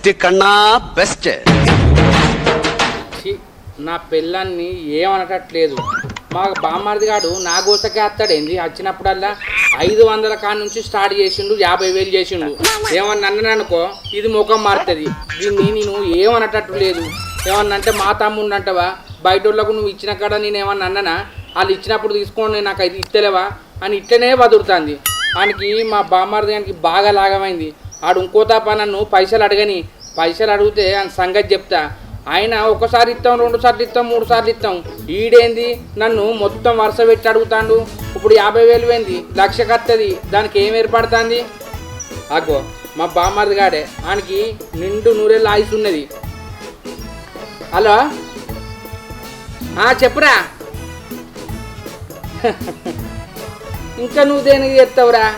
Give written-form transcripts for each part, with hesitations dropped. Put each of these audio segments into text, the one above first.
అన్నిటికన్నా బెస్ట్. నా పిల్లల్ని ఏమనట్లేదు. మా బామ్మర్ది గాడు నా గోసకే వస్తాడేంది, వచ్చినప్పుడల్లా 500 కాడ నుంచి స్టార్ట్ చేసిండు, 50,000 చేసిండు. ఏమన్నా అన్నాననుకో ఇది ముఖం మారుతుంది. దీన్ని నేను ఏమనటట్టు లేదు. ఏమన్నా అంటే మా తమ్ముడు అంటవా, బయట వాళ్ళకు నువ్వు ఇచ్చిన కాడ నేను ఏమన్నా అన్నానా, వాళ్ళు ఇచ్చినప్పుడు తీసుకోండి నాకు అది ఇస్తలేవా అని ఇట్లనే వదులుతుంది. ఆయనకి మా బామ్మర్ది గానికి బాగా లాగమైంది. ఆడు ఇంకో తప్ప నన్ను పైసలు అడగని, పైసలు అడిగితే ఆయన సంగతి చెప్తా. ఆయన ఒకసారి ఇస్తాం, 2 సార్లు ఇస్తాం, 3 సార్లు ఇస్తాం. ఈడేంది నన్ను మొత్తం వరుస పెట్టి అడుగుతాడు. ఇప్పుడు 50,000 పోయింది, 1,00,000 కత్తది. దానికి ఏం ఏర్పడుతుంది? అగ్గో మా బామ్మర్ది గాడే, ఆయనకి నిండు 100 ఆయుసు ఉన్నది. హలో చెప్పురా. ఇంకా నువ్వు దేనికి చెప్తావురా?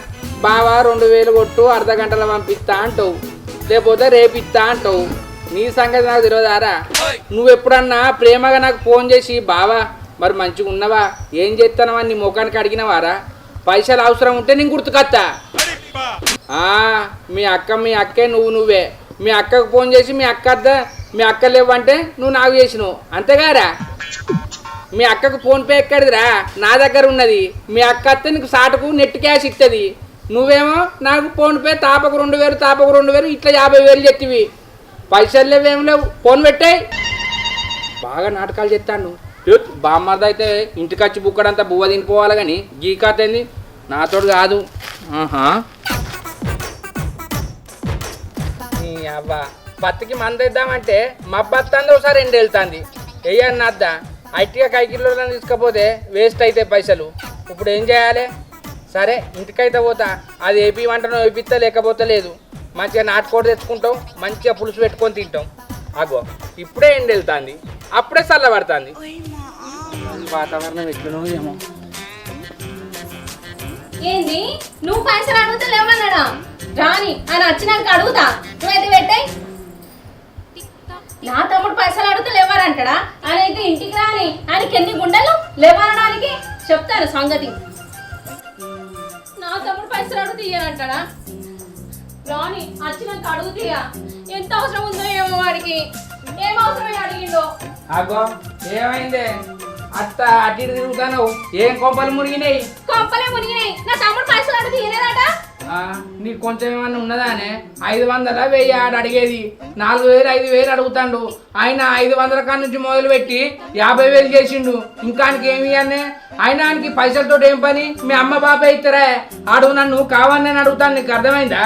బావా 2,000 కొట్టు, అర్ధగంటలో పంపిస్తా అంటావు, లేకపోతే రేపిస్తా అంటావు. నీ సంగతి నాకు తెలియదారా? నువ్వు ఎప్పుడన్నా ప్రేమగా నాకు ఫోన్ చేసి బావా మరి మంచిగా ఉన్నవా, ఏం చేస్తానవా నీ ముఖానికి అడిగినవారా? పైసలు అవసరం ఉంటే నేను గుర్తుకొస్తా. మీ అక్కే నువ్వే. మీ అక్కకు ఫోన్ చేసి మీ అక్క లేవంటే నువ్వు నాకు చేసినావు అంతేగారా? మీ అక్కకు ఫోన్పే ఎక్కడిదిరా? నా దగ్గర ఉన్నది. మీ అక్క అత్తే నీకు సాటుకు నెట్ క్యాష్ ఇస్తుంది. నువ్వేమో నాకు ఫోన్పే తాపకు 2,000 ఇట్లా 50,000 చెప్తివి. పైసలు లేవేం లేవు, ఫోన్ పెట్టాయి. బాగా నాటకాలు చెప్తాను. బామ్మర్ది అయితే ఇంటికి వచ్చి బుక్కడంతా బువ్వ తినిపోవాలి కానీ గీకాతేంది నాతోడు కాదు. అబ్బా బతికి మందేద్దామంటే మబ్బత్తంది, ఒకసారి 2 వెళ్తుంది. వెయ్యన్న అద్దా ఐటీగా కైకిల్లో తీసుకపోతే వేస్ట్ అయితే పైసలు. ఇప్పుడు ఏం చేయాలి? సరే ఇంటికైతే పోతా, అది ఏపీ వంటనో వేపిస్తా, లేకపోతే లేదు. మంచిగా నాటుకోడి తెచ్చుకుంటాం, మంచిగా పులుసు పెట్టుకొని తింటాం. అగో ఇప్పుడే ఎండ వెళ్తుంది, అప్పుడే చల్లబడుతుంది. వాతావరణం ఎట్లనో ఏమో. ఏంది నువ్వు పైసలు అడుగుతా లేవన్నాడా? రాని అని వచ్చినాక అడుగుతా, నువ్వైతే పెట్టాయి. నా తమ్ముడు పైసలు అడుగుతా లేవారంటాడా? ఆయన అయితే ఇంటికి రాని ఆయనకి ఎన్ని గుండెలు లేవనడానికి చెప్తాను సంగతి. నా తమ్ముడు పైసలు అడుగుతా ఇయ్యాలంటాడా? రాని వచ్చినాక అడుగుతీయా. ఎంత అవసరం ఉందో ఏమో వాడికి, ఏం అవసరమై అడిగిండో. అగో ఏమైందే అత్త అటు ఇటు తిరుగుతాను, ఏం కొంపలు మునిగినాయి? కొంపలే మునిగినాయి. నా తమ్ముడు పైసలు అడుగుతా ఇయ్యలేదట. నీకు కొంచెం ఏమన్నా ఉన్నదానే? 500 1000 ఆడు అడిగేది, 4,000 5,000 అడుగుతాడు. ఆయన 500 కాడ నుంచి మొదలు పెట్టి 50,000 చేసిండు. ఇంకా ఏమి అనే ఆయన ఆయనకి పైసలతో ఏం పని? మీ అమ్మ బాబాయ్ ఇస్తారా? ఆడు నన్ను కావాలని అడుగుతాను, నీకు అర్థమైందా?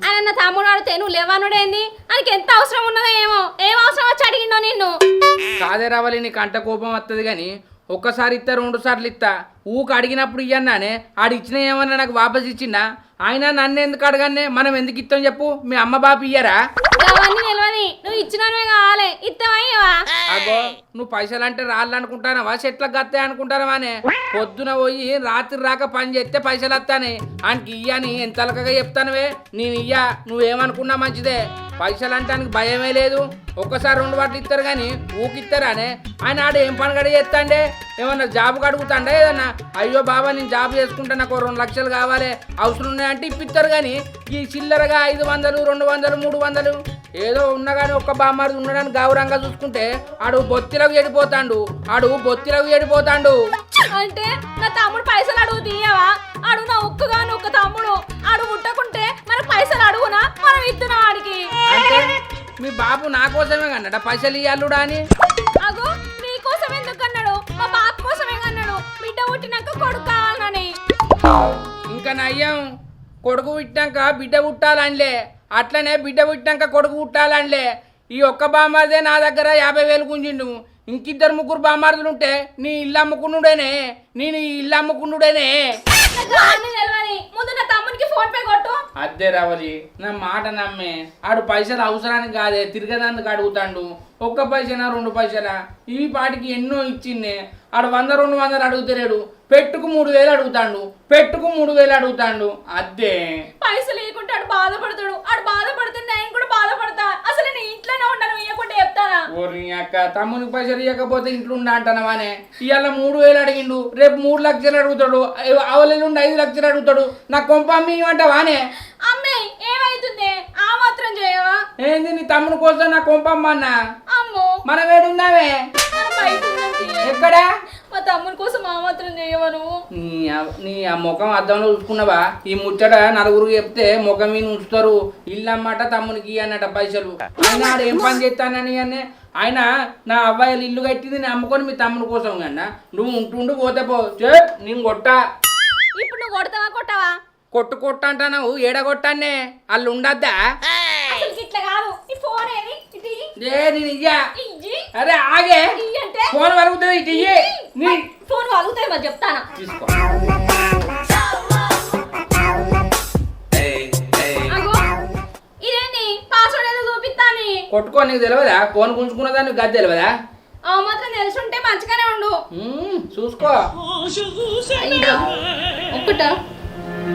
ఆయన నా తమ్ముడు అడిగితే నువ్వు లేవనుడేంది? ఆయనకి ఎంత అవసరం ఉన్నదో ఏమో, ఏం అవసరం వచ్చి అడిగిండో నిన్ను. కాదే రావాలి, నీకు అంట కోపం వస్తుంది కానీ ఒక్కసారి ఇస్తా 2 సార్లు ఇస్తా. ఊకు అడిగినప్పుడు ఇయ్యన్నానే, ఆడు ఇచ్చిన ఏమన్నా నాకు వాపస్ ఇచ్చిందా? ఆయన నన్ను ఎందుకు అడగానే? మనం ఎందుకు ఇస్తాం చెప్పు? మీ అమ్మ బాబు ఇయ్యరా? అవన్నీ నిలవని, నువ్వు ఇచ్చినవే కావాలి, ఇస్తావా? అగో నువ్వు పైసలు అంటే రాళ్ళు అనుకుంటానవా, చెట్లకు గత్తాయి అనుకుంటానవానే? పొద్దున పోయి రాత్రి రాక పని చేస్తే పైసలు వస్తానే. ఆయనకి ఇయ్యని ఎంత అలకగా చెప్తానవే. నేను ఇయ్యా, నువ్వేమనుకున్నా మంచిదే. పైసలు అంటే ఆయనకి భయమే లేదు. ఒక్కసారి 2 వాటిలు ఇస్తారు కానీ ఊకిస్తారానే? ఆయన ఆడు ఏం పని గడి చేస్తాండే? ఏమన్నా జాబ్ అడుగుతాండే ఏదన్నా? అయ్యో బాబా నేను జాబ్ చేసుకుంటే నాకు 2 లక్షలు కావాలి, అవసరం ఉన్నాయంటే ఇప్పిస్తారు. కానీ ఈ చిల్లరగా 500 200 300 ఏదో ఉన్నా కానీ ఒక్క బామ్మారిది ఉండడానికి గౌరవంగా చూసుకుంటే ఆడు బొత్తిలకు చెడిపోతాడు. అంటే నా తమ్ముడు పైసలు అడుగు తీయవా? ఆడు నా ఒక్కగాని ఒక్క తమ్ముడు, ఆడు ముట్టకుంటే మన పైసలు అడుగునా మనం ఇస్తున్నా వాడికి. అంటే మీ బాబు నా కోసమే కన్నాడా పైసలు ఇయ్యాలుడా అని? అగో నీకోసం ఎందుకు అన్నాడు? మా బాబు కోసమే అన్నాడు. బిడ్డ పుట్టినాక కొడుకు కావాలని. ఇంకా నయ్యం, కొడుకు పుట్టినాక బిడ్డ పుట్టాలనిలే, అట్లనే బిడ్డ పుట్టినాక కొడుకు పుట్టాలనిలే. ఈ ఒక్క బామ్మారిదే నా దగ్గర 50,000 గుంజిండు. ఇంకిద్దరు 3 బామ్మారులు ఉంటే నీ ఇల్లు అమ్ముకున్నాడేనే, నేను ఈ ఇల్లు అమ్ముకున్నాడేనే. ముందు నా తమ్మునికి ఫోన్ పే కొట్టు. అదే రావాలి, నా మాట నమ్మే. ఆడు పైసలు అవసరానికి కాదే, తిరగదందుకు అడుగుతాడు. 1 పైసనా 2 పైసలా ఈ పాటికి ఎన్నో ఇచ్చిందే. ఆడు 100 200 అడుగుతలేడు, పెట్టుకు 3,000 అడుగుతాడు. అదే పైసలు ఇవ్వకుంటే ఆడు బాధపడతాడు. ఆడు బాధపడితే నేను కూడా బాధపడతా. అసలు నేను ఇంట్లోనే ఉండను, ఇవ్వకుంటే చెప్తానా? ఓరి అక్క, తమ్మునికి పైసలు ఇవ్వకపోతే ఇంట్లో ఉండ అంటానవానే. ఇవాళ 3,000 అడిగిండు, రేపు 3 లక్షలు అడుగుతాడు, అవల నుండి 5 లక్షలు అడుగుతాడు. నా కొంప అమ్మి ఇవ్వమంటావానే? అమ్మే ఏమైతుంది? ఆ మాత్రం చేయవా? ఏంది నీ తమ్ముని కోసం నా కొంపమ్మన్నా? అమ్మో మనం ఏడున్నావే? మనం బయట ఉన్నాం తీయ. ఎక్కడ? మా తమ్ముని కోసం ఆ మాత్రం చేయవా నువ్వు? నీ ఆ ముఖం అద్దంలో చూసుకున్నావా? ఈ ముచ్చట నలుగురు చెప్తే ముఖం మీద ఉంచుతారు. ఇల్లు అన్నమాట తమ్మునికి అన్నట పైసలు. ఆయన ఆడు ఏం పని చేస్తానని అని ఆయన నా అబ్బాయిలు ఇల్లు కట్టింది నేను అమ్ముకొని మీ తమ్ముని కోసం కన్నా నువ్వు ఉంటుండు పోతే పో నేను కొట్టా. ఇప్పుడు నువ్వు కొడతావా కొట్టవా? కొట్టు అంటావు ఏడగొట్టానే వాళ్ళు ఉండద్దా? అసలు ఇట్లా కాదు. ఈ ఫోన్ ఏది? ఇటు ఇయ్యి. నేను ఇయ్యా. ఇయ్యి. అరే ఆగే ఇయ్యి అంటే ఫోన్ వరుగుతుంది ఇటు ఇయ్యి. ఫోన్ వలుగుతాయి మరి చెప్తానా. తీసుకో. అగో ఇదేంటి పాస్వర్డ్ ఏదో చూపిస్తాని. కొట్టుకో నీకు తెలియదా? ఫోన్ గుంజుకున్నదా నీకు గది తెలియదా? ఆ మాత్రం తెలుసుంటే మంచిగానే ఉండు. చూసుకో. 1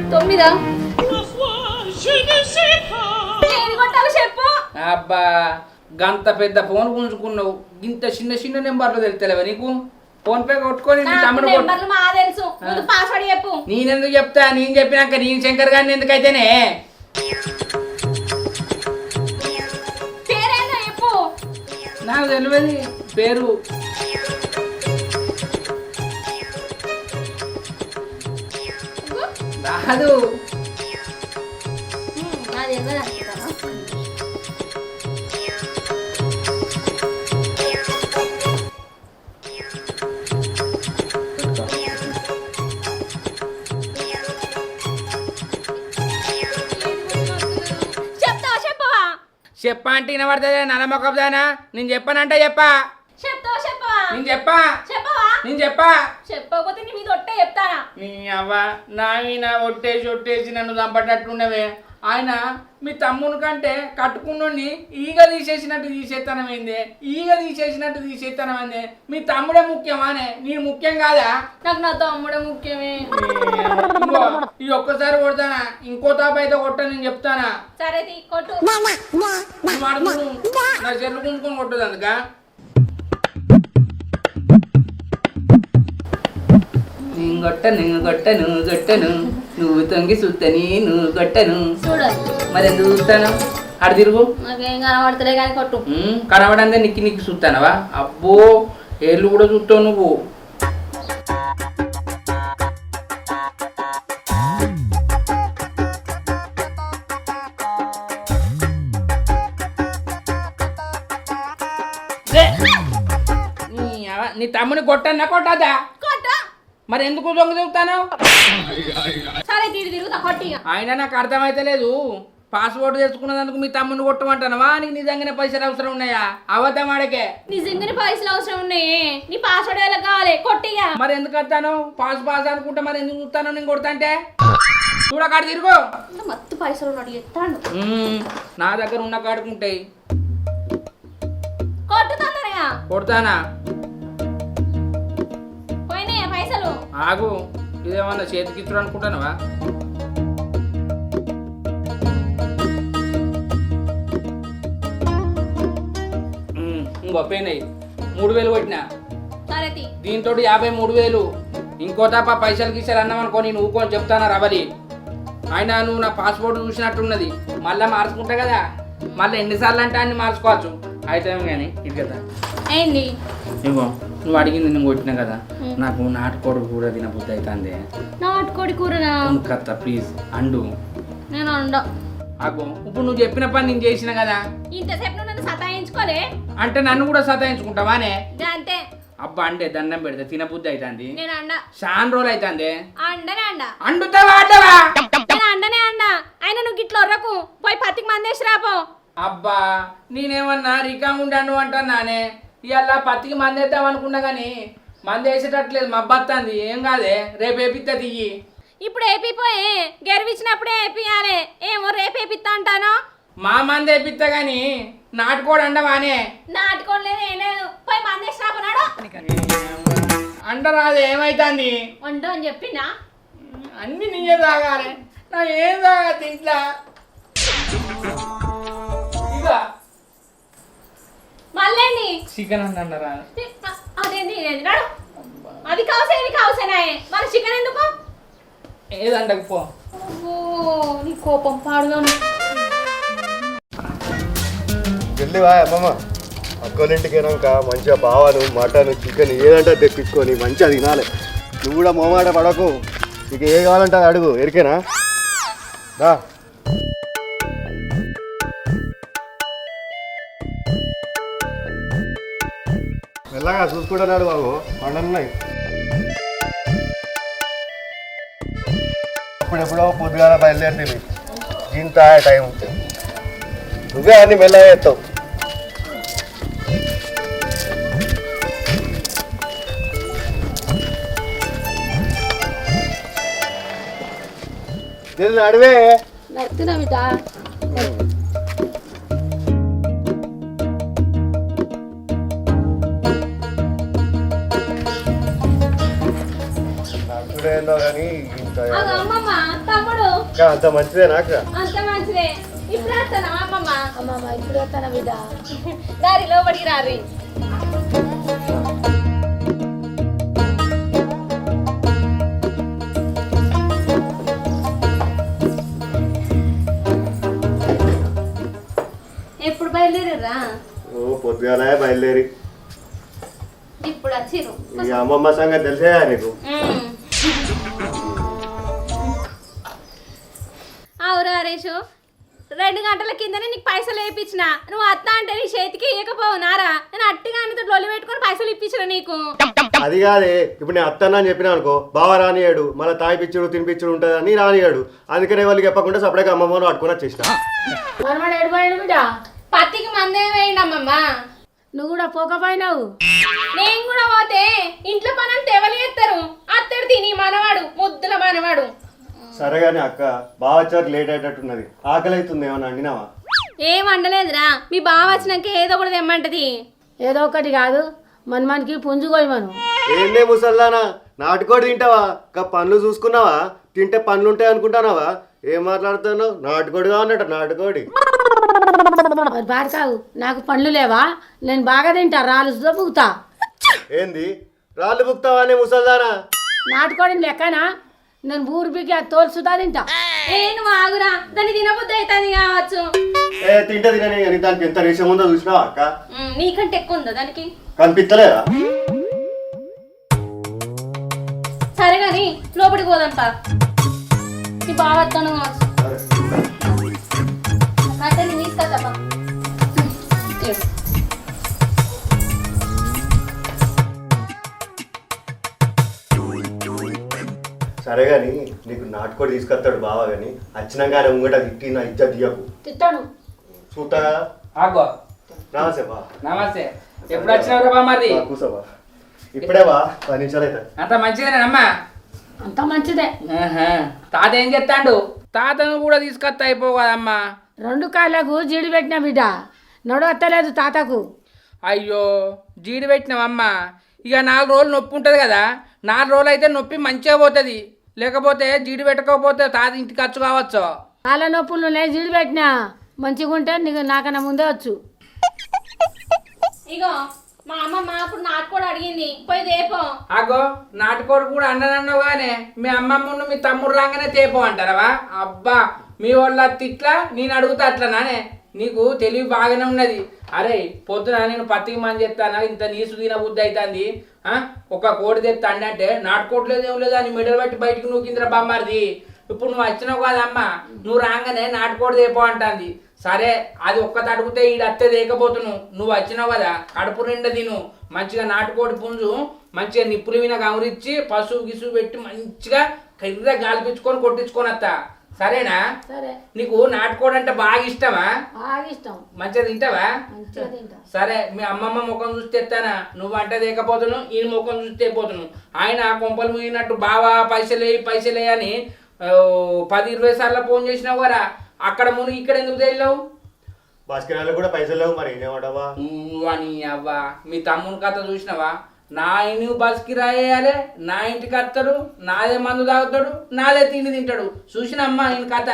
9 ఏది కొట్టాలో చెప్పు. అబ్బా గంత పెద్ద ఫోన్ గుంజుకున్నావు ఇంత చిన్న నెంబర్లు తెలుస్తలేవా నీకు? ఫోన్ పే కొట్టుకొని నీ తమ్ముడు నెంబర్లు మా తెలుసు. ముందు పాస్వర్డ్ చెప్పు. నేనెందుకు చెప్తా? నేను చెప్పినాక నేను శంకర్ గారిని ఎందుకైతేనే పేరేందో చెప్పు. నాకు తెలియదు పేరు. రాదు. అది ఎవరు అనుకుంటావా? చెప్తావా చెప్పవా? చెప్పా అంటే వినబడుతుంది నల్లమొక్కదానా? నేను చెప్పానంటే చెప్పా. చెప్తావా చెప్పవా? నేను చెప్పా. చెప్పవా? నేను చెప్పా. చెప్పకపోతే నీ మీద ఒట్టే చెప్తానా. నీ అవ్వ నాయన ఒట్టేసి నన్ను చంపటట్టున్నవే. ఆయన మీ తమ్ముని కంటే కట్టుకున్నోడిని ఈగ తీసేసినట్టు తీసేస్తానమైంది. మీ తమ్ముడే ముఖ్యమానే నేను ముఖ్యం కాదా? నాకు నా తమ్ముడే ముఖ్యమే. ఈ ఒక్కసారి కొడతానా? ఇంకో తాప అయితే కొట్ట నేను చెప్తానా? సరే కొట్టు. నా చెల్లు గుంజుకొని కొట్టదు అందుక. కొట్టను నువ్వు తొంగి చూస్తని నువ్వు కొట్టను. చూడాలి మరి ఎందుకు చూస్తాను? అటు తిరుగు. నాకేం కనబడతలే కానీ కొట్టు. కనబడందే నిక్కి చూస్తానవా? అబ్బో ఏళ్ళు కూడా చూస్తావు నువ్వు. నీ తమ్ముని కొట్టన్నా కొట్టదా? మరి ఎందుకు దొంగ చెబుతాను? సరే తిరుగుతా కొట్టిగా. ఆయన నాకు అర్థమైతే లేదు. పాస్పోర్ట్ తెచ్చుకున్నందుకు మీ తమ్ముని కొట్టమంటానవా? నీకు నిజంగానే పైసలు అవసరం ఉన్నాయా? అబద్ధం ఆడకే. నిజంగానే పైసలు అవసరం ఉన్నాయి. నీ పాస్వర్డ్ ఎలా కావాలి? కొట్టిగా. మరి ఎందుకు వస్తాను? పాస్ అనుకుంటా మరి ఎందుకు చూస్తాను నేను కొడతా అంటే? చూడకాడు తిరుగు. మత్తు పైసలు ఉన్నాడు ఎత్తాడు. నా దగ్గర ఉన్న కాడుకుంటాయి. కొట్టుతానయా? కొడతానా? పోయినాయా పైసలు? ఆగు. ఇదేమన్నా చేతికి ఇచ్చుడు అనుకుంటానవా? ఇంకో పోయినాయి 3000 కొట్టినా. దీంతో 53,000. ఇంకో తప్ప పైసలు గీసారు అన్నామనుకో నేను ఊకొని చెప్తానా రవలి. ఆయన నువ్వు నా పాస్పోర్ట్ చూసినట్టున్నది. మళ్ళీ మార్చుకుంటా కదా. మళ్ళీ ఎన్నిసార్లు అంటే అన్ని మార్చుకోవచ్చు. అయితే కానీ ఇది కదా ఏంది ఇగో నువ్వు అడిగింది నేను కొట్టినా కదా. నాకు నాటుకోడి కూర తినబుద్ధి అవుతుంది. నాటుకోడి కూరనా? కత్త ప్లీజ్ అండు. నేను అండ. అగో ఇప్పుడు నువ్వు చెప్పిన పని నేను చేసిన కదా. ఇంతసేపు నువ్వు నన్ను సతాయించుకోలే అంటే నన్ను కూడా సతాయించుకుంటావానే? అంతే. అబ్బా అంటే దండం పెడితే తినబుద్ధి అవుతుంది. నేను అండ. చాలా రోజులు అవుతుంది. అండనే అండ. అండుతావా అండవా? నేను అండనే అండ. అయినా నువ్వు గిట్ల ఒర్రకు పోయి పత్తికి మందేసి రాపో. అబ్బా నేనేమన్నా రికా ఉండాను అంటానే. ఇవాళ పత్తికి మందేద్దాం అనుకున్నా కానీ మందేసేటట్లేదు. మబ్బత్తాంది. ఏం కాదే రేపు వేపిస్తా తియ్యి. ఇప్పుడు ఏపిపోయి గెరివిచ్చినప్పుడే ఏపియాలి. ఏమో రేపు ఏపిస్తా అంటాను. మా మంది వేపిస్తా గాని నాటుకోడు అండవానే? నాటుకోడు లేదు ఏం లేదు. పోయి మందేసి రాపన్నాడు. అంటరాదు ఏమైతుంది? వండు అని చెప్పినా అన్ని నీయే తాగాలి. నా ఏం తాగదు ఇంట్లో. ఇక మళ్ళీ చికెన్ అన్నారా? అదేంటి నాడు అది కావసే ఇది కావసేనాయే. మరి చికెన్ ఎందుకు? ఏదండకు పో. నీ కోపం పాడుగా. వెళ్ళివా అమ్మమ్మ అక్కలింటికి వెళ్ళాక మంచిగా బావను మటన్ చికెన్ ఏదంటే తెప్పించుకొని మంచిగా తినాలి. నువ్వు కూడా మొమాట పడకు, నీకు ఏ కావాలంటే అది అడుగు. ఎరికేనా దా. మెల్లగా చూసుకుంటున్నాడు బాబు, వండున్నాయి. ఇప్పుడెప్పుడో పొద్దుగాల బయలుదేరుతుంది, ఇంత టైం నువ్వే అన్ని మెల్లగా చేస్తావు. నేను అడివే నడుతున్నా బిడ్డ. నడుచుడేందో కానీ ఇంత అమ్మమ్మ తమ్ముడు అంత మంచిదే నాకు. అంత మంచిదే. ఇప్పుడు వస్తానా అమ్మమ్మ? అమ్మమ్మ ఇప్పుడు వస్తానా బిడ్డ? దారి లోపలికి రారి. ఎప్పుడు బయలుదేరా? ఓ పొద్దుగాల బయలుదేరి. ఇప్పుడు వచ్చిరు. ఈ అమ్మమ్మ సంగతి తెలిసే నీకు. అవురా హరీషు, 2 గంటల కిందనే నీకు పైసలు వేయించిన. నువ్వు అత్త అంటే నీ చేతికి ఇవ్వకపోవు నారా? నేను అట్టిగా ఆయనతో లొల్లి పెట్టుకొని పైసలు ఇప్పించిన నీకు. అది కాదే, ఇప్పుడు నేను అత్తన్నా అని చెప్పినా అనుకో, బావ రానియాడు, మళ్ళీ తాయిపిచ్చుడు తినిపించుడు ఉంటుంది అని రానియాడు. అందుకనే వాళ్ళకి చెప్పకుండా సపరేట్గా అమ్మమ్మను పట్టుకుని వచ్చేసిన. పత్తికి మందే వేయండి అమ్మమ్మ. నువ్వు కూడా పోకపోయినావు. నేను కూడా పోతే ఇంట్లో పనంతా ఎవరు చేస్తారు? అత్తడు తిని మనవాడు, ముద్దుల మనవాడు. సరే కానీ అక్క, బావ వచ్చారు లేట్ అయ్యేటట్టున్నది, ఆకలి అవుతుంది, ఏమన్నా అండినావా? ఏం వండలేదురా, మీ బావ వచ్చినాక ఏదో ఒకటి తెమ్మంటది. ఏదో ఒకటి కాదు, మనకి పుంజుకోయి మనం. ఏందే ముసల్లానా, నాటుకోడి తింటావా? పండ్లు చూసుకున్నావా? తింటే పండ్లు ఉంటాయి అనుకుంటానావా? ఏం మాట్లాడుతున్నావు? నాటుకోడిగా అన్నట్టు నాటుకోడి. మరి బాడకావు, నాకు పండ్లు లేవా? నేను బాగా తింటా, రాళ్ళు బుగుతా. ఏంది రాళ్ళు బుక్తావా అనే ముసల్దానా? నాటుకోడిని లెక్కనా? నేను ఊరు బిగి తోలుసుదా తింటా. నువ్వు ఆగురా, దాన్ని తినబుద్ధి అవుతుంది కావచ్చు. తింటే తినని కానీ దానికి ఎంత రేషం ఉందో చూసినావా అక్క? నీకంటే ఎక్కువ ఉందా దానికి? కనిపిస్తలేదా? సరే గాని లోపలికి పోదంపా. నీ బావ వస్తాను కావచ్చు. అంటే నేను తీసుకొస్తాపా. సరే గాని నీకు నాటుకోడి తీసుకొస్తాడు బావ, గాని వచ్చినాక ఆయన ముంగట తిట్టి నా ఇజ్జత్ తీయకు. తిట్టాను చూస్తా. ఆగో. నమస్తే బా. నమస్తే. ఎప్పుడు వచ్చినావు బా మరి? కూసోబా, ఇప్పుడే బా, 10 నిమిషాలు అవుతుంది. అంత మంచిదేనమ్మా? అంత మంచిదే. తాత ఏం చెప్తాడు? తాతను కూడా తీసుకొస్తా అయిపో కదమ్మా. 2 కాళ్ళకు జీడి పెట్టిన బిడ్డ, నడవత్తలేదు తాతకు. అయ్యో, జీడి పెట్టినావమ్మా. ఇక 4 రోజులు నొప్పి ఉంటుంది కదా, 4 రోజులు అయితే నొప్పి మంచిగా పోతుంది. లేకపోతే జీడి పెట్టకపోతే తాత ఇంటికి ఖర్చు కావచ్చు. కాళ్ళ నొప్పులు నేను జీడి పెట్టినా, మంచిగా ఉంటే నీకు నాకన్నా ముందే వచ్చు. ఇగో మా అమ్మమ్మ అప్పుడు నాటుకోడు అడిగింది, పోయి తేపో. అగో, నాటుకోడు కూడా అన్నదన్నావు కానీ మీ అమ్మమ్మ మీ తమ్ముడు రాగానే తేపో అంటారవా? అబ్బా, మీ వాళ్ళ తిట్లా నేను అడుగుతా అట్లనానే? నీకు తెలివి బాగానే ఉన్నది. అరే పొద్దున నేను పత్తికి మంది చెప్తానా, ఇంత నీసు తిన బుద్ధి అవుతుంది. ఒక కోడి తెస్తా అంటే నాటుకోవట్లేదు ఏం లేదు అని మెడలు బట్టి బయటకు నూకిందిరా బామ్మారిది. ఇప్పుడు నువ్వు వచ్చినావు కదమ్మా, నువ్వు రాగానే నాటుకోడి తేపో అంటుంది. సరే, అది ఒక్కటి అడిగితే ఈడు అత్తే తేకపోతున్నావు. నువ్వు వచ్చినావు కదా, కడుపు నిండా తిను. మంచిగా నాటుకోడి పుంజు మంచిగా నిప్పులు విన గమరించి పసుపు గిసువు పెట్టి మంచిగా కర్ర గాలిపించుకొని కొట్టించుకొని వస్తా. సరేనా? సరే. నీకు నాటుకోడి అంటే బాగా ఇష్టమా? బాగా ఇష్టం. మంచిగా తింటావా? మంచిగా తింటా. సరే, మీ అమ్మమ్మ ముఖం చూస్తే ఎత్తానా? నువ్వు అంటే తేకపోతున్నావు, ఈయన ముఖం చూస్తే పోతున్నావు. ఆయన కొంపలు ముగినట్టు బావా పైసలే అని 10-20 సార్లు ఫోన్ చేసినావు కదా, అక్కడ మునిగి ఇక్కడ ఎందుకు తెలియవు? భాస్కర్ కూడా పైసలు లేవు, మరి ఏమంటావా అని? అవ్వా, మీ తమ్ముని కథ చూసినావా? నా నువ్వు బస్కి రాయేయాలి, నా ఇంటికి వస్తాడు, నాదే మందు తాగుతాడు, నాదే తిండి తింటాడు. చూసినమ్మా ఈయన కథ.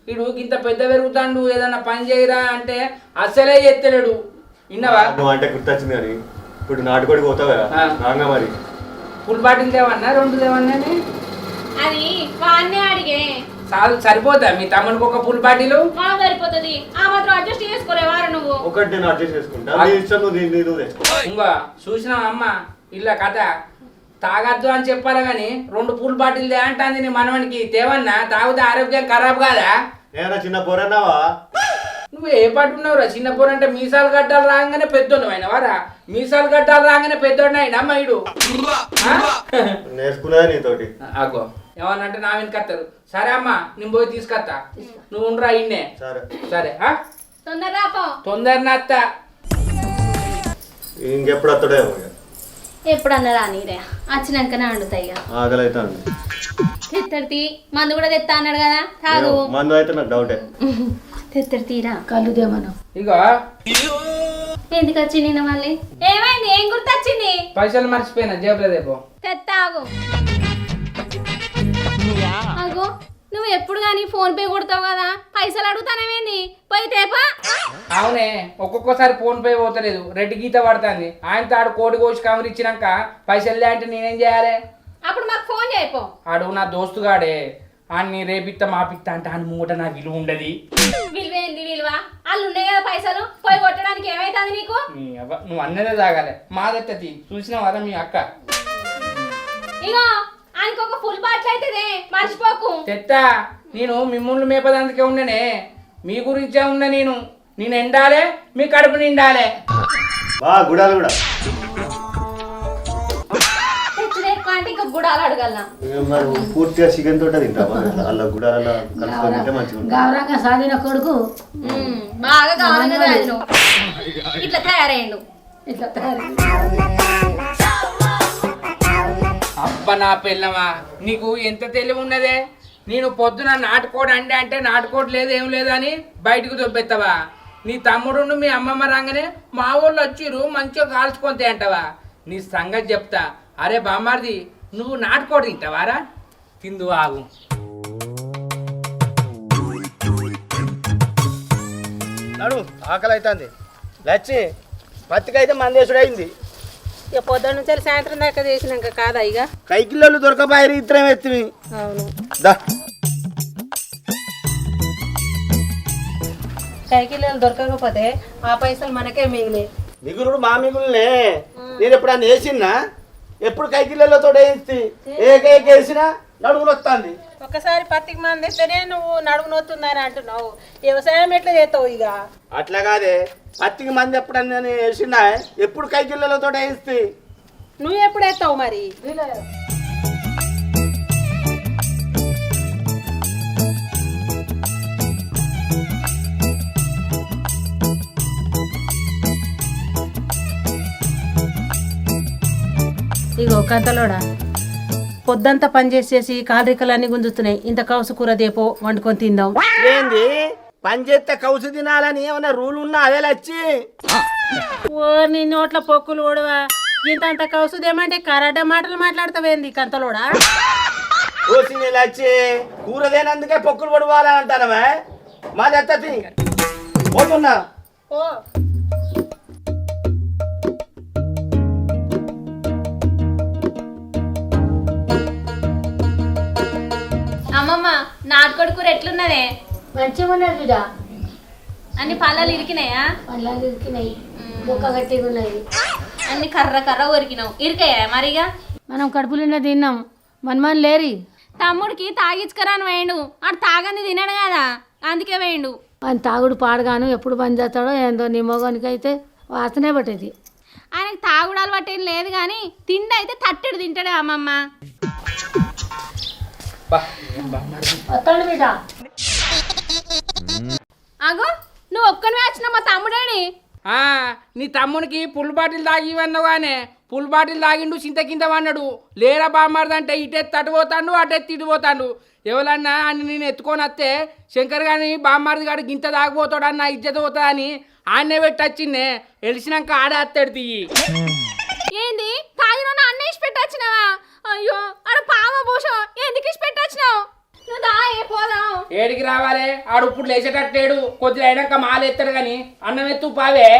వీడు ఇంత పెద్ద పెరుగుతాడు, ఏదన్నా పని చేయరా అంటే అస్సలే ఎత్తలేడు. విన్నావా? నువ్వు అంటే గుర్తొచ్చింది కానీ ఇప్పుడు నాటుకోడికి పోతావు కదా, రాగా మరి ఫుల్ బాటిల్ తేవన్నా 2 తేవన్నా? అది వాన్నే అడిగే. సరిపోతా మీ తమ్మునికి ఒక ఫుల్ బాటిలు మా సరిపోతుంది ఆ మాత్రం అడ్జస్ట్ చేసుకోలేవారా నువ్వు ఒకటి నేను అడ్జస్ట్ చేసుకుంటా నీ ఇష్టం నువ్వు తెచ్చుకో. ఇంకో చూసినావు అమ్మ ఇలా కథ తాగద్దు అని చెప్పాలి కానీ 2 ఫుల్ బాటిల్ దే అంటుంది నీ మనవనికి తేవన్నా తాగితే ఆరోగ్యం ఖరాబ్ కాదా? ఏమన్నా చిన్న పోరన్నావా? నువ్వు ఏ పాటు ఉన్నావురా చిన్న పోరు అంటే మీసాలు గడ్డాలు రాగానే పెద్దోడు అయినవారా? మీసాలు గడ్డాలు రాగానే పెద్దోడిని అయినా అమ్మాయిడు నేర్చుకున్నా నీతోటి. అగో ఏమన్నంటే నా వెనకత్తారు. సరే అమ్మా నేను పోయి తీసుకొస్తా నువ్వు ఉండరా ఇన్నే. సరే సరే తొందరగా పో. తొందరన అత్త. ఇంకెప్పుడు వస్తాడో ఏమో ఇక. ఎప్పుడన్నా రానిరే వచ్చినాకనే వండుతాయి ఇక. ఆకలి అవుతాను. తెత్తడి మందు కూడా తెత్తా అన్నాడు కదా తాగు. మందు అయితే నాకు డౌటే. తెత్తడి తీరా కళ్ళు దేమను ఇగో ఎందుకు వచ్చింది నిన్న మళ్ళీ ఏమైంది ఏం గుర్తొచ్చింది? పైసలు మర్చిపోయినా జేబులో దేపో. తెత్తాగు అగో నువ్వు ఎప్పుడు కానీ ఫోన్ పే కొడతావు కదా పైసలు అడుగుతానేమేంది పోయి తేపా. అవునే ఒక్కొక్కసారి ఫోన్ పే పోతలేదు రెడ్ గీత పడుతుంది. ఆయనతో ఆడు కోడి కోసి కవర్ ఇచ్చినాక పైసలు అంటే నేనేం చేయాలి? అప్పుడు మాకు ఫోన్ చేయపో. ఆడు నా దోస్తుగాడే ఆన్ని రేపిత్తా మాపిత్తా అంటే ఆయన మూట నా విలువ ఉండదు. విలువేంది విలువ వాళ్ళు ఉన్నాయి కదా పైసలు పోయి కొట్టడానికి ఏమైతుంది నీకు? నువ్వు అన్నదే తాగాలి మాదెత్తది చూసినా వరా మీ అక్క. ఇగో ఆయనకు ఒక ఫుల్ బాటిల్ అవుతుంది మర్చిపోకు. తెత్తా నేను మిమ్మల్ని మేపదందుకే ఉండనే మీ గురించే ఉన్నా. నేను ఎండాలే మీ కడుపు నిండాలే. గుడాలు కూడా తెచ్చుడే అంటే ఇంకా గుడాలు అడగల. మరి పూర్తిగా చికెన్ తోట తింటావా? అలా గుడాల కలుసుకొని తింటే మంచిగా ఉంటుంది. గౌరంగా సాధిన కొడుకు బాగా కావాలి కదా ఆయన ఇట్లా తయారయ్యండు. ఇట్లా తయారు. అబ్బా నా పిల్లమా నీకు ఎంత తెలివి ఉన్నదే. నేను పొద్దున నాటుకోడు అంటే నాటుకోడు లేదు ఏం లేదని బయటకు దొబ్బెత్తవా? నీ తమ్ముడు మీ అమ్మమ్మ రాగానే మా వాళ్ళు వచ్చిర్రు మంచిగా కాల్చుకొని అంటావా? నీ సంగతి చెప్తా. అరే బామ్మారిది నువ్వు నాటుకోడు తింటావారా? తిందు ఆగు. నడు ఆకలి అవుతుంది. లచ్చి పత్తికైతే మందేశుడు అయింది. ఇక పొద్దున్న నుంచి సాయంత్రం దాకా చేసినాక కాదా ఇక కైకిల్లోళ్ళు దొరకబాయి ఇద్దరం ఎత్తివి. అవును దా కైకిళ్ళు దొరకకపోతే ఆ పైసలు మనకే మిగిలి. మిగులుడు మా మిగులునే. నేను ఎప్పుడన్నా వేసినా ఎప్పుడు కైకిళ్ళతో వేసి వేసినా నడుగులు వస్తుంది. ఒకసారి పత్తికి మంది ఇస్తేనే నువ్వు నడుము నొత్తుందని అంటున్నావు. వ్యవసాయం ఎట్లా చేస్తావు ఇక? అట్లా కాదే పత్తికి మంది ఎప్పుడన్నా నేను వేసినా ఎప్పుడు కైకిళ్ళతో వేస్తే నువ్వు ఎప్పుడు వేస్తావు మరి? ఇగో కంతలోడా పొద్దంతా పని చేసేసి కాలరికలన్నీ గుంజుతున్నాయి. ఇంత కౌసు కూర దేపో వండుకొని తిందాం. ఏంది పని చేస్తే కౌసు తినాలని ఏమన్నా రూల్ ఉన్నా అదే లచ్చి. ఓ నీ నోట్ల పొక్కులు ఓడవా ఇంత కౌసు దేమంటే కరాట మాటలు మాట్లాడతావేంది కంతలోడా? ఓసి లచ్చి కూరదేనందుకే పొక్కులు పడుకోవాలని అంటానవే. మాది ఎత్తది పోతున్నా. ఓ అమ్మమ్మ నాటుకోడి కూర ఎట్లున్నదే? మంచిగా ఉన్నది బిడ్డ. అన్ని పళ్ళలు ఇరికినాయా? పళ్ళ ఇరికినాయి, బొక్క గట్టిగా ఉన్నది. అన్ని కర్ర కర్ర కొరికినావు ఇరికాయా మరిగా? మనం కడుపు నిండా తిన్నాం. మనమని లేరి తమ్ముడికి తాగించుకరాని వేయండు ఆడు తాగంది తినడు కదా అందుకే వేయండు. ఆయన తాగుడు పాడగాను ఎప్పుడు పని చేస్తాడో ఏందో. నీ మొగానికి అయితే వాసనే పట్టేది. ఆయనకి తాగుడు అలవాటు ఏం లేదు కానీ తిండి అయితే తట్టెడు తింటాడే అమ్మమ్మ. వస్తాడు బిడ్డ. అగో నువ్వు ఒక్కని వచ్చిన మా తమ్ముడేని. నీ తమ్మునికి ఫుల్ బాటిల్ తాగి ఇవన్నావు కానీ ఫుల్ బాటిల్ తాగిండు చింత కింద పన్నాడు. లేరా బామ్మారిదంటే ఇటెత్తి అటు పోతాడు అటెత్తి ఇటు పోతాడు. ఎవరన్నా అని నేను ఎత్తుకొని వస్తే శంకర్ గాని బామ్మారిది గాడు గింత తాగిపోతాడు అని నా ఇజ్జత పోతా అని ఆడనే పెట్టి వచ్చిందే. వెలిసినాక ఆడే అత్తడి తీయి. ఏంది తాగిన అన్న ఇచ్చి పెట్టొచ్చినావా? అయ్యో ఆడ పావ భూషం ఎందుకు ఇచ్చి పెట్టొచ్చినావు? నువ్వు దా ఏ పోదాం. ఏడికి రావాలి ఆడు ఇప్పుడు లేచేటట్టేడు. కొద్దిగా అయినాక మాల ఎత్తాడు కానీ అన్నం ఎత్తు పావే.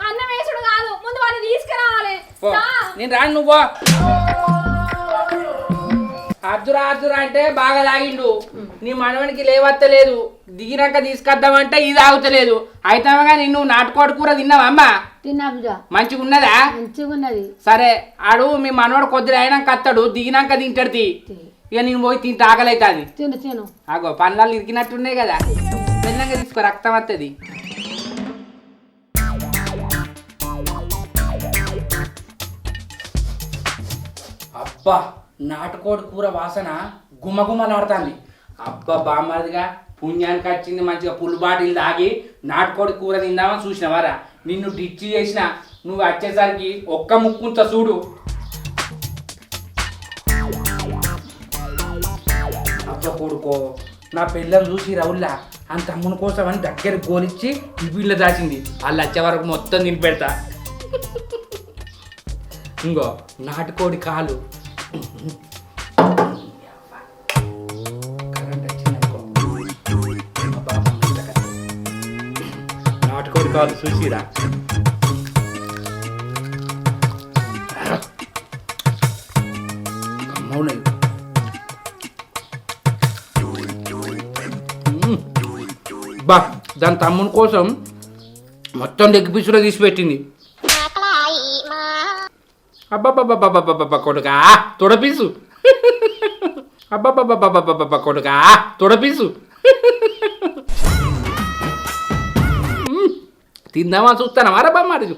అన్నం వేసుడు కాదు ముందు వాళ్ళు తీసుకురావాలి. నేను రాను నువ్వు. అద్దురా అద్దురా అంటే బాగా తాగిండు. నీ మనవనికి లేవత్తలేదు. దిగినాక తీసుకొద్దామంటే ఇది ఆగుతలేదు. అయితే కానీ నువ్వు నాటుకోడి కూర తిన్నావా అమ్మ? తిన్నా బిడ్డ, మంచిగా ఉన్నదా? మంచిగా ఉన్నది. సరే ఆడు మీ మనవాడు కొద్దిగా అయినాక అత్తాడు, దిగినాక తింటాడు. ఇక నేను పోయి తింటే ఆకలైతుంది. తిను తిను. ఆగో పన్నాళ్ళు ఇరికినట్టున్నాయి కదా, మెల్లగా తీసుకో, రక్తం వస్తుంది. అబ్బా నాటుకోడి కూర వాసన గుమగుమలాడుతుంది. అబ్బా బామ్మదిగా పుణ్యానికి వచ్చింది. మంచిగా పుల్లు బాటిల్ తాగి నాటుకోడి కూర తిందామని చూసినవారా? నిన్ను డిచ్చి చేసిన నువ్వు వచ్చేసరికి ఒక్క ముక్కుంత చూడు. అబ్బా కొడుకో, నా పిల్లలు చూసి రవుల్లా అంత తమ్ముని కోసం అని దగ్గర గోలిచ్చి ఇవిళ్ళ దాచింది. వాళ్ళు వచ్చే వరకు మొత్తం తిని పెడతా. ఇంకో నాటుకోడి కాలు నాటుకోడి కాలు చూసిరా. అవునండి, బా దాని తమ్ముని కోసం మొత్తం లెగ్ పీసులో తీసి పెట్టింది. అబ్బాబ్బాబ్బాబ్బాబ్బా కొడుకా తొడపీసు. అబ్బాబ్బాబ్బాబ్బా కొడుకా తొడపీసు. తిందామా చూస్తానా వారబ్బా మరి.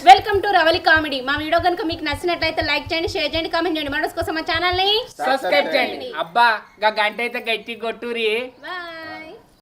Welcome to Ravali comedy. మా వీడియో కనుక మీకు నచ్చినట్లయితే లైక్ చేయండి, షేర్ చేయండి, కామెంట్ చేయండి. మనస్ కోసం మా ఛానల్ ని సబ్స్క్రైబ్ చేయండి. అబ్బా గంట అయితే గట్టి కొట్టురి.